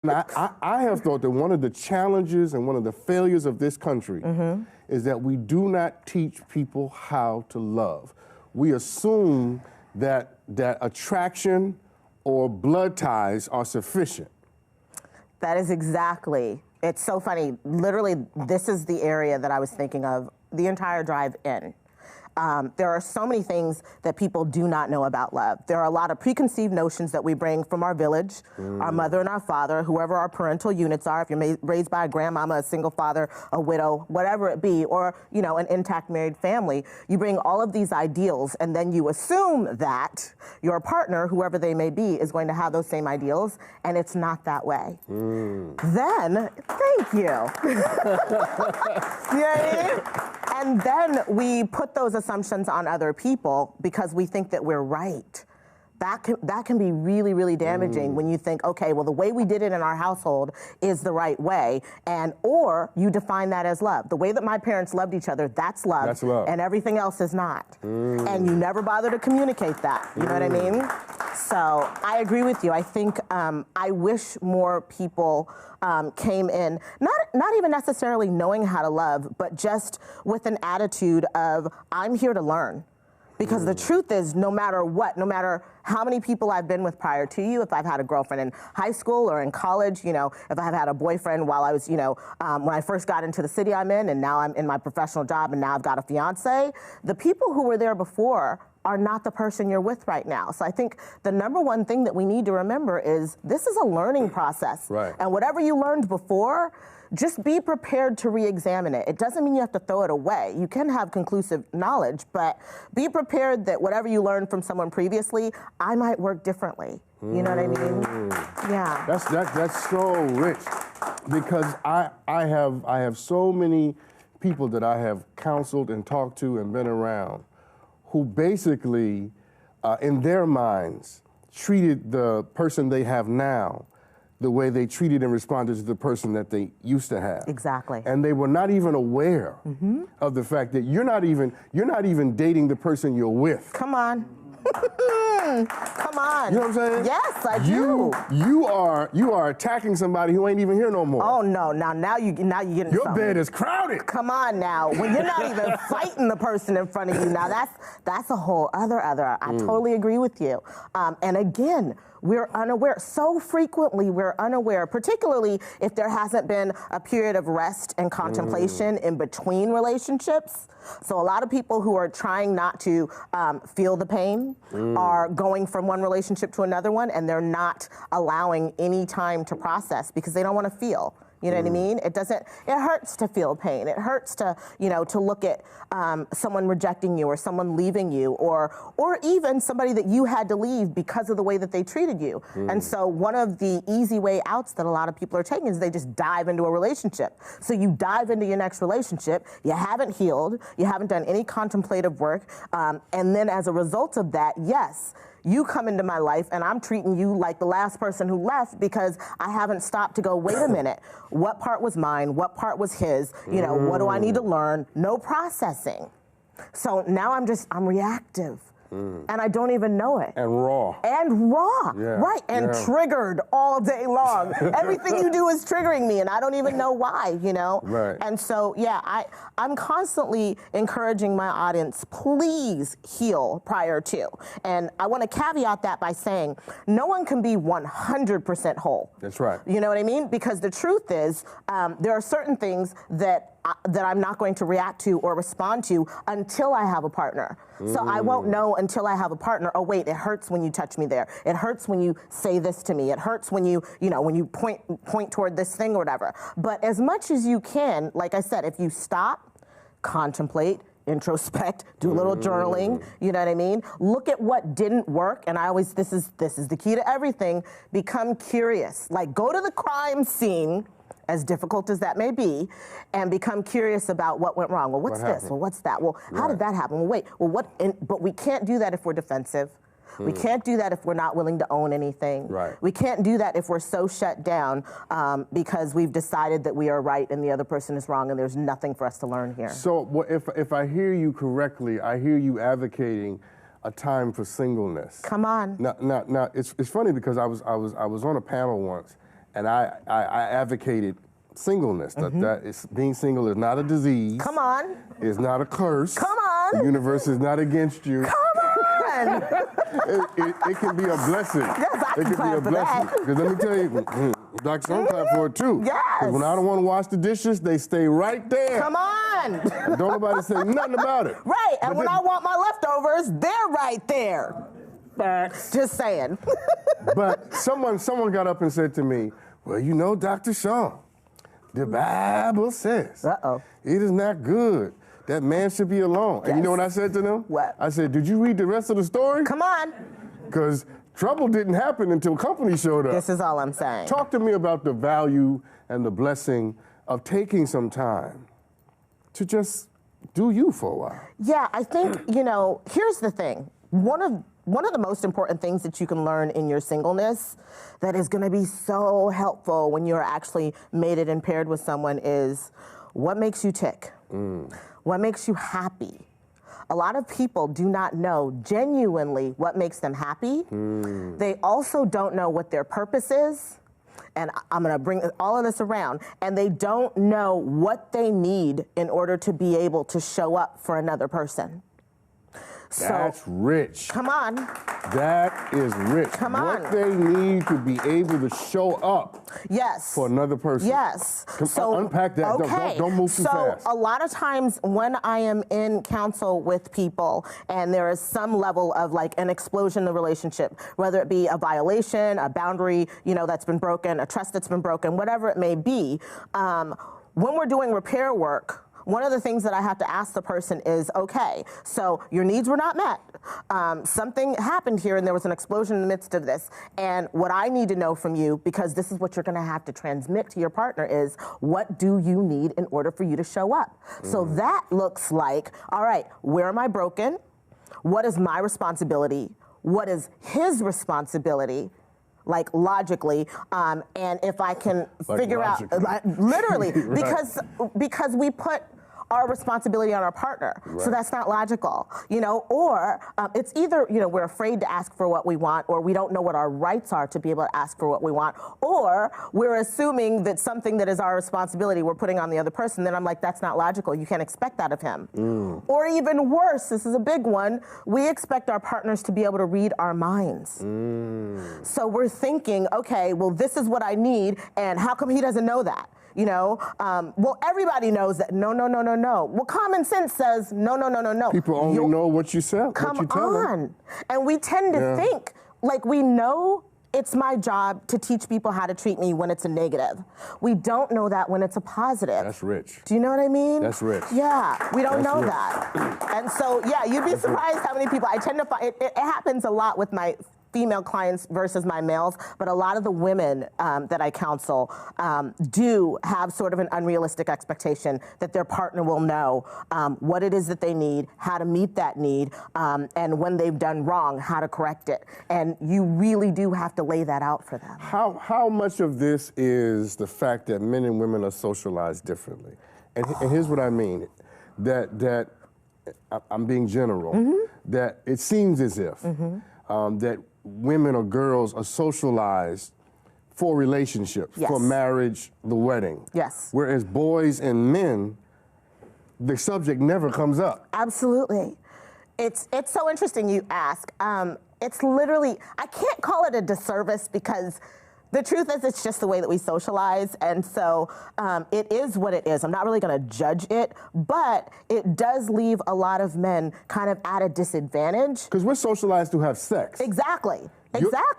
And I have thought that one of the challenges and one of the failures of this country is that we do not teach people how to love. We assume that attraction or blood ties are sufficient. That is exactly. It's so funny. Literally, this is the area that I was thinking of the entire drive in. There are so many things that people do not know about love. There are a lot of preconceived notions that we bring from our village, our mother and our father, whoever our parental units are, if you're raised by a grandmama, a single father, a widow, whatever it be, or, you know, an intact married family. You bring all of these ideals and then you assume that your partner, whoever they may be, is going to have those same ideals, and it's not that way. Then, thank you. You know what I mean? And then we put those assumptions on other people because we think that we're right. That can be really, really damaging when you think, okay, well, the way we did it in our household is the right way, or you define that as love. The way that my parents loved each other, that's love. That's love. And everything else is not. And you never bother to communicate that. You know what I mean? So I agree with you. I think I wish more people came in, not even necessarily knowing how to love, but just with an attitude of, I'm here to learn. Because the truth is, no matter what, no matter how many people I've been with prior to you, if I've had a girlfriend in high school or in college, you know, if I've had a boyfriend while I was, you know, when I first got into the city I'm in, and now I'm in my professional job, and now I've got a fiance, the people who were there before are not the person you're with right now. So I think the number one thing that we need to remember is this is a learning process. Right. And whatever you learned before, just be prepared to re-examine it. It doesn't mean you have to throw it away. You can have conclusive knowledge, but be prepared that whatever you learned from someone previously, I might work differently. You know what I mean? Yeah. That's so rich, because I have so many people that I have counseled and talked to and been around who basically, in their minds, treated the person they have now the way they treated and responded to the person that they used to have. Exactly. And they were not even aware of the fact that you're not even dating the person you're with. Come on. Come on. You know what I'm saying? Yes, I do. You are attacking somebody who ain't even here no more. Oh no! Now you getting your something. bed is crowded. Come on now. When you're not even fighting the person in front of you, now that's a whole other. I totally agree with you. And again, we're unaware. So frequently we're unaware, particularly if there hasn't been a period of rest and contemplation in between relationships. So a lot of people who are trying not to feel the pain are going from one relationship to another one, and they're not allowing any time to process because they don't want to feel. You know what I mean? It hurts to feel pain. It hurts to, to look at someone rejecting you or someone leaving you or even somebody that you had to leave because of the way that they treated you. And so one of the easy way outs that a lot of people are taking is they just dive into a relationship. So you dive into your next relationship, you haven't healed, you haven't done any contemplative work, and then as a result of that, yes, you come into my life and I'm treating you like the last person who left because I haven't stopped to go, wait a minute, what part was mine? What part was his? What do I need to learn? No processing. So now I'm reactive. And I don't even know it. And raw. Yeah, right. And triggered all day long. Everything you do is triggering me, and I don't even know why, Right. And so, yeah, I'm constantly encouraging my audience, please heal prior to. And I want to caveat that by saying no one can be 100% whole. That's right. You know what I mean? Because the truth is, there are certain things that I'm not going to react to or respond to until I have a partner. So I won't know until I have a partner. Oh wait, it hurts when you touch me there. It hurts when you say this to me. It hurts when you point toward this thing or whatever. But as much as you can, like I said, if you stop, contemplate, introspect, do a little journaling, you know what I mean? Look at what didn't work, and this is the key to everything, become curious. Like, go to the crime scene, as difficult as that may be, and become curious about what went wrong. Well, what's this? Well, what's that? Well, how did that happen? Well, wait, but we can't do that if we're defensive. We can't do that if we're not willing to own anything. Right. We can't do that if we're so shut down because we've decided that we are right and the other person is wrong and there's nothing for us to learn here. So if I hear you correctly, I hear you advocating a time for singleness. Come on. Now it's funny because I was on a panel once, and I advocated singleness. That being single is not a disease. Come on. It's not a curse. Come on. The universe is not against you. Come on. It can be a blessing. Yes, I can It can clap be a for blessing. that. Because let me tell you, Dr. Stone clap for it too. Yes. 'Cause when I don't want to wash the dishes, they stay right there. Come on. And don't nobody say nothing about it. Right, and when I want my leftovers, they're right there. Just saying. But someone got up and said to me, well, you know, Dr. Sean, the Bible says it is not good that man should be alone. And you know what I said to them? What? I said, did you read the rest of the story? Come on. Because trouble didn't happen until company showed up. This is all I'm saying. Talk to me about the value and the blessing of taking some time to just do you for a while. Yeah, I think, you know, here's the thing. One of the most important things that you can learn in your singleness that is going to be so helpful when you're actually mated and paired with someone is what makes you tick? What makes you happy? A lot of people do not know genuinely what makes them happy. They also don't know what their purpose is. And I'm going to bring all of this around. And they don't know what they need in order to be able to show up for another person. That's rich. Come on. That is rich. Come on. What they need to be able to show up Yes. for another person. Yes. So unpack that. Okay. Don't move too fast. So a lot of times when I am in counsel with people and there is some level of like an explosion in the relationship, whether it be a violation, a boundary, you know, that's been broken, a trust that's been broken, whatever it may be, when we're doing repair work, one of the things that I have to ask the person is, okay, so your needs were not met. Something happened here and there was an explosion in the midst of this. And what I need to know from you, because this is what you're gonna have to transmit to your partner, is what do you need in order for you to show up? So that looks like, all right, where am I broken? What is my responsibility? What is his responsibility? Like logically, and if I can figure out, literally, because we put our responsibility on our partner, so that's not logical, you know. Or it's either, you know, we're afraid to ask for what we want, or we don't know what our rights are to be able to ask for what we want, or we're assuming that something that is our responsibility we're putting on the other person. Then I'm like, that's not logical. You can't expect that of him. Or even worse, this is a big one. We expect our partners to be able to read our minds. So we're thinking, okay, well, this is what I need, and how come he doesn't know that? You know, well, everybody knows that. No. Well, common sense says no. People only know what you sell. Come what you tell on. them. And we tend to think like we know it's my job to teach people how to treat me when it's a negative. We don't know that when it's a positive. That's rich. Do you know what I mean? That's rich. Yeah, we don't know rich. that. And so, yeah, you'd be surprised how many people I tend to find. It happens a lot with my female clients versus my males, but a lot of the women that I counsel do have sort of an unrealistic expectation that their partner will know what it is that they need, how to meet that need, and when they've done wrong, how to correct it. And you really do have to lay that out for them. How much of this is the fact that men and women are socialized differently? And here's what I mean, that I'm being general, that it seems as if that women or girls are socialized for relationships, for marriage, the wedding. Yes. Whereas boys and men, the subject never comes up. Absolutely. It's so interesting you ask. It's literally, I can't call it a disservice because the truth is it's just the way that we socialize, and so it is what it is. I'm not really going to judge it, but it does leave a lot of men kind of at a disadvantage. Because we're socialized to have sex. Exactly.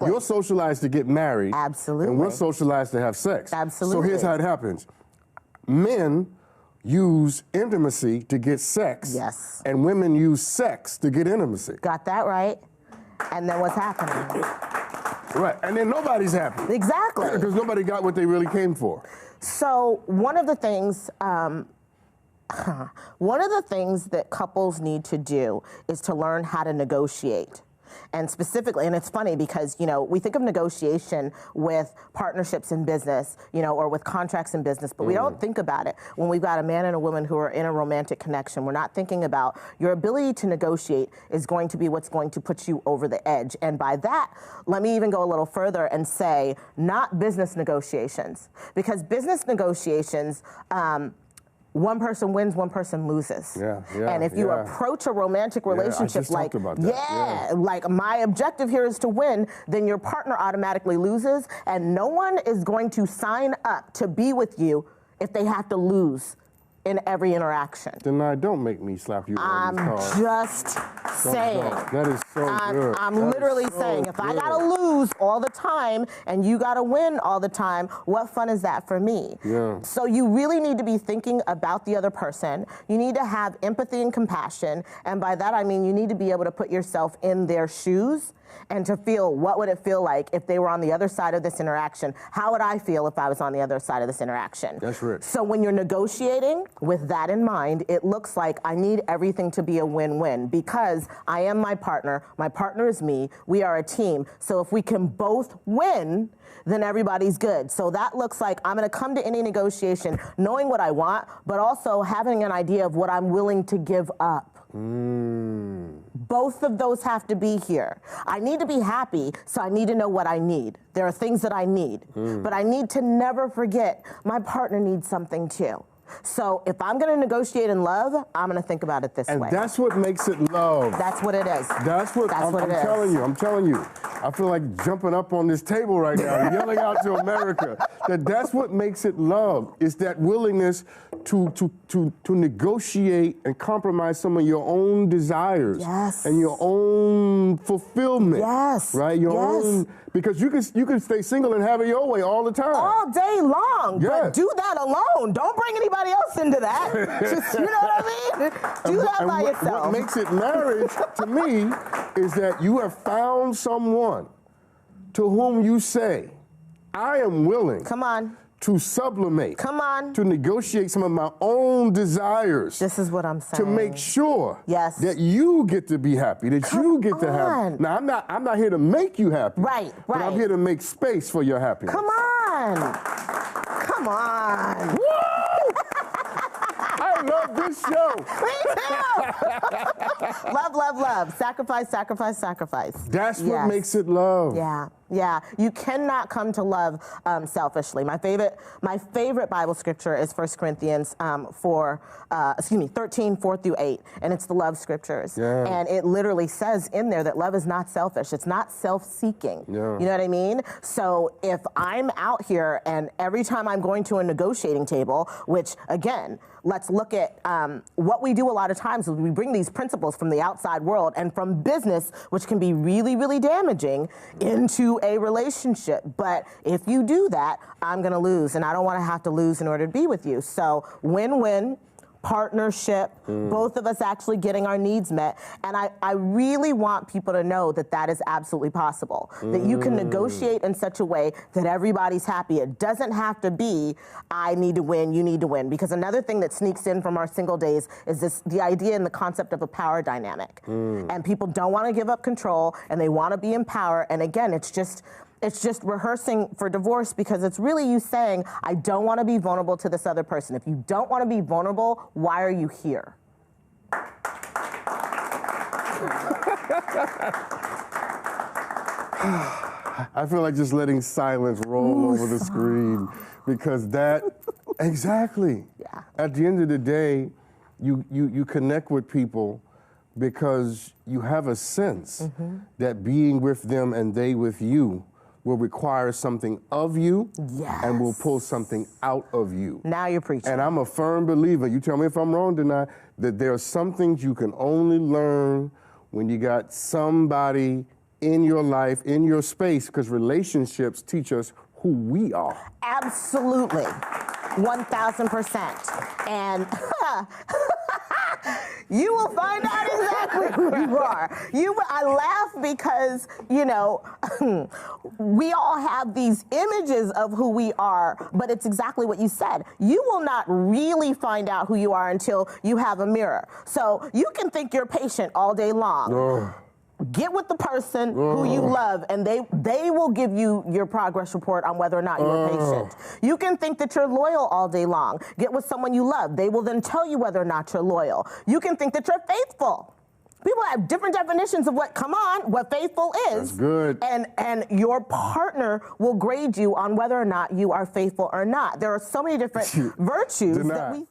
You're socialized to get married. Absolutely. And we're socialized to have sex. Absolutely. So here's how it happens. Men use intimacy to get sex. Yes. And women use sex to get intimacy. Got that right. And then what's happening? Right, and then nobody's happy. Exactly. Because nobody got what they really came for. So one of the things that couples need to do is to learn how to negotiate. And specifically, and it's funny because, you know, we think of negotiation with partnerships in business, you know, or with contracts in business, but we don't think about it when we've got a man and a woman who are in a romantic connection. We're not thinking about your ability to negotiate is going to be what's going to put you over the edge. And by that, let me even go a little further and say not business negotiations, because business negotiations, one person wins, one person loses. And if you approach a romantic relationship like, like my objective here is to win, then your partner automatically loses, and no one is going to sign up to be with you if they have to lose in every interaction. Danai, don't make me slap you on these cards. I'm just saying. That is so good. I'm literally saying, if I gotta lose all the time and you gotta win all the time, what fun is that for me? So you really need to be thinking about the other person. You need to have empathy and compassion. And by that I mean you need to be able to put yourself in their shoes and to feel what would it feel like if they were on the other side of this interaction? How would I feel if I was on the other side of this interaction? That's rich. So when you're negotiating with that in mind, it looks like I need everything to be a win-win because I am my partner is me, we are a team. So if we can both win, then everybody's good. So that looks like I'm gonna come to any negotiation knowing what I want, but also having an idea of what I'm willing to give up. Both of those have to be here. I need to be happy, so I need to know what I need. There are things that I need, but I need to never forget my partner needs something too. So if I'm gonna negotiate in love, I'm gonna think about it this way. And that's what makes it love. That's what it is. That's what I'm telling you. I feel like jumping up on this table right now, yelling out to America that's what makes it love. It's that willingness to negotiate and compromise some of your own desires and your own fulfillment. Right? Your own, because you can stay single and have it your way all the time. All day long. But do that alone. Don't bring anybody else into that. Just, you know what I mean? Do that by yourself. What makes it marriage to me is that you have found someone to whom you say, I am willing to sublimate, to negotiate some of my own desires. This is what I'm saying. To make sure that you get to be happy, that you get to have. Now, I'm not here to make you happy. But I'm here to make space for your happiness. Come on. Come on. Woo! I love this show. Me too. Love, love, love. Sacrifice, sacrifice, sacrifice. That's what makes it love. Yeah, you cannot come to love selfishly. My favorite Bible scripture is 1 Corinthians 13, 4 through 8, and it's the love scriptures. And it literally says in there that love is not selfish. It's not self-seeking. You know what I mean? So if I'm out here and every time I'm going to a negotiating table, which again, let's look at what we do a lot of times is we bring these principles from the outside world and from business, which can be really, really damaging, into a relationship. But if you do that, I'm gonna lose, and I don't wanna have to lose in order to be with you. So win-win, partnership, both of us actually getting our needs met. And I really want people to know that that is absolutely possible, that you can negotiate in such a way that everybody's happy. It doesn't have to be, I need to win, you need to win. Because another thing that sneaks in from our single days is the idea and the concept of a power dynamic. And people don't want to give up control, and they want to be in power. And again, it's just rehearsing for divorce, because it's really you saying, I don't want to be vulnerable to this other person. If you don't want to be vulnerable, why are you here? I feel like just letting silence roll over the screen, because that, exactly. At the end of the day, you connect with people because you have a sense that being with them and they with you will require something of you and will pull something out of you. Now you're preaching. And I'm a firm believer, you tell me if I'm wrong, Danai, that there are some things you can only learn when you got somebody in your life, in your space, because relationships teach us who we are. Absolutely, 1000%. And you will find out exactly who you are. I laugh because, you know, we all have these images of who we are, but it's exactly what you said. You will not really find out who you are until you have a mirror. So you can think you're patient all day long. get with the person who you love, and they will give you your progress report on whether or not you're patient. You can think that you're loyal all day long. Get with someone you love. They will then tell you whether or not you're loyal. You can think that you're faithful. People have different definitions of what faithful is. That's good. And your partner will grade you on whether or not you are faithful or not. There are so many different virtues that we